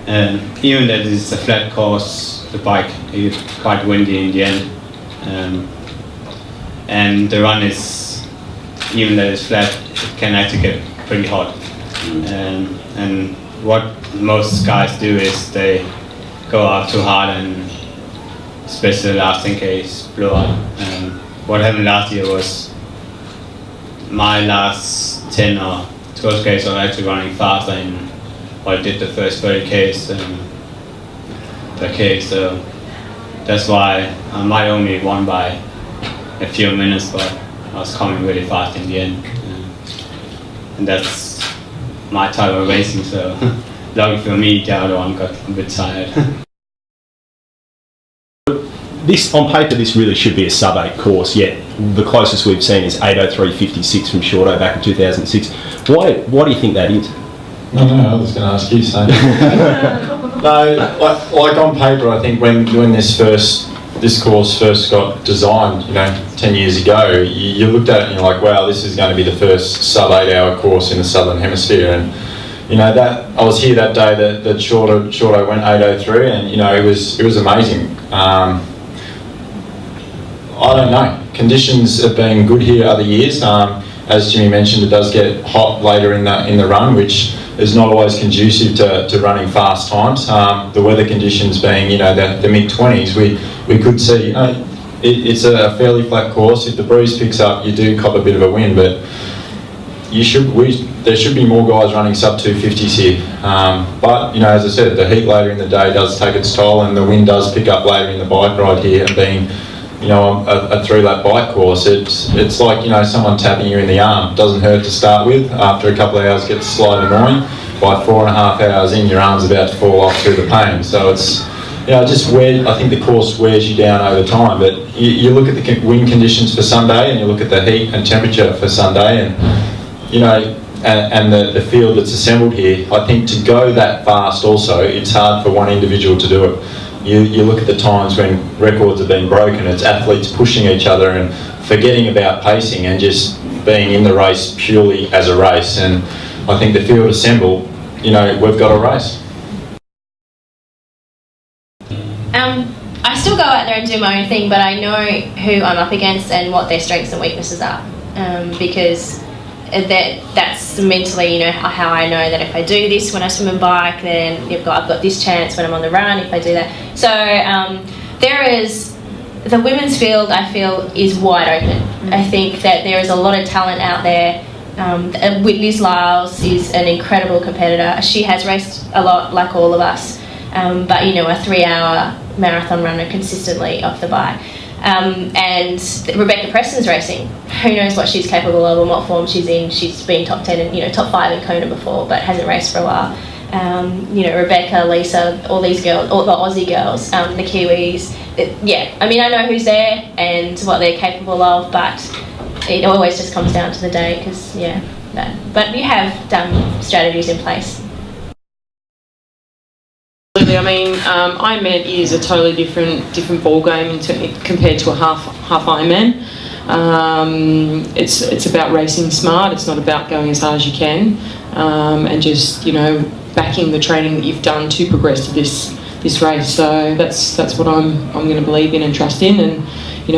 And even though it's a flat course, the bike is quite windy in the end. And the run is, even though it's flat, it can actually get pretty hot. And what most guys do is they go out too hard, and especially the last 10K is blow up. What happened last year was my last 10 or 12Ks were actually running faster than what I did the first 30Ks per K, so that's why I might only won by a few minutes, but I was coming really fast in the end. And that's my type of racing, so lucky for me, the other one got a bit tired. This, on paper, this really should be a sub-8 course, yet the closest we've seen is 8:03.56 from Shorto back in 2006. Why do you think that is? No, I was going to ask you, so. No, like on paper, I think when this course first got designed, 10 years ago, you looked at it and you're like, wow, this is going to be the first sub-8 hour course in the Southern Hemisphere. And that I was here that day that Shorto went 8:03, and it was amazing. I don't know. Conditions have been good here other years. As Jimmy mentioned, it does get hot later in the run, which is not always conducive to running fast times. The weather conditions being, the mid-20s, we could see, it's a fairly flat course. If the breeze picks up, you do cop a bit of a wind, but there should be more guys running sub 250s here. But, as I said, the heat later in the day does take its toll, and the wind does pick up later in the bike ride here, and being a 3-lap bike course, it's like, someone tapping you in the arm. It doesn't hurt to start with. After a couple of hours, it gets slightly annoying. By 4.5 hours in, your arm's about to fall off through the pain. So it's, I think the course wears you down over time. But you look at the wind conditions for Sunday, and you look at the heat and temperature for Sunday, and, and the field that's assembled here, I think to go that fast also, it's hard for one individual to do it. You look at the times when records have been broken, it's athletes pushing each other and forgetting about pacing and just being in the race purely as a race. And I think the field assembled, we've got a race. I still go out there and do my own thing, but I know who I'm up against and what their strengths and weaknesses are, because that's mentally, how I know that if I do this when I swim and bike, then I've got this chance when I'm on the run if I do that. So there is, the women's field, I feel, is wide open. I think that there is a lot of talent out there. Liz Lyles is an incredible competitor. She has raced a lot, like all of us, but a 3-hour marathon runner consistently off the bike. And Rebecca Preston's racing. Who knows what she's capable of and what form she's in. She's been top 10 and top 5 in Kona before, but hasn't raced for a while. Rebecca, Lisa, all these girls, all the Aussie girls, the Kiwis. I know who's there and what they're capable of, but it always just comes down to the day because, but you have done strategies in place. Ironman is a totally different ball game compared to a half Ironman. It's about racing smart. It's not about going as hard as you can, and just backing the training that you've done to progress to this race. So that's what I'm going to believe in and trust in, and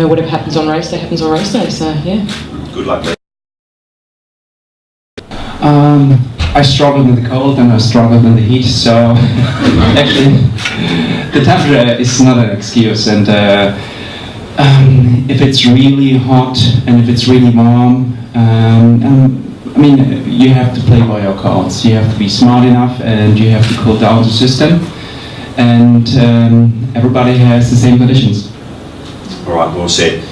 whatever happens on race day happens on race day. So yeah. Good luck, mate. I struggled with the cold and I struggled in the heat, so actually the temperature is not an excuse, and if it's really hot and if it's really warm, you have to play by your cards. You have to be smart enough and you have to cool down the system, and everybody has the same conditions. All right, well said.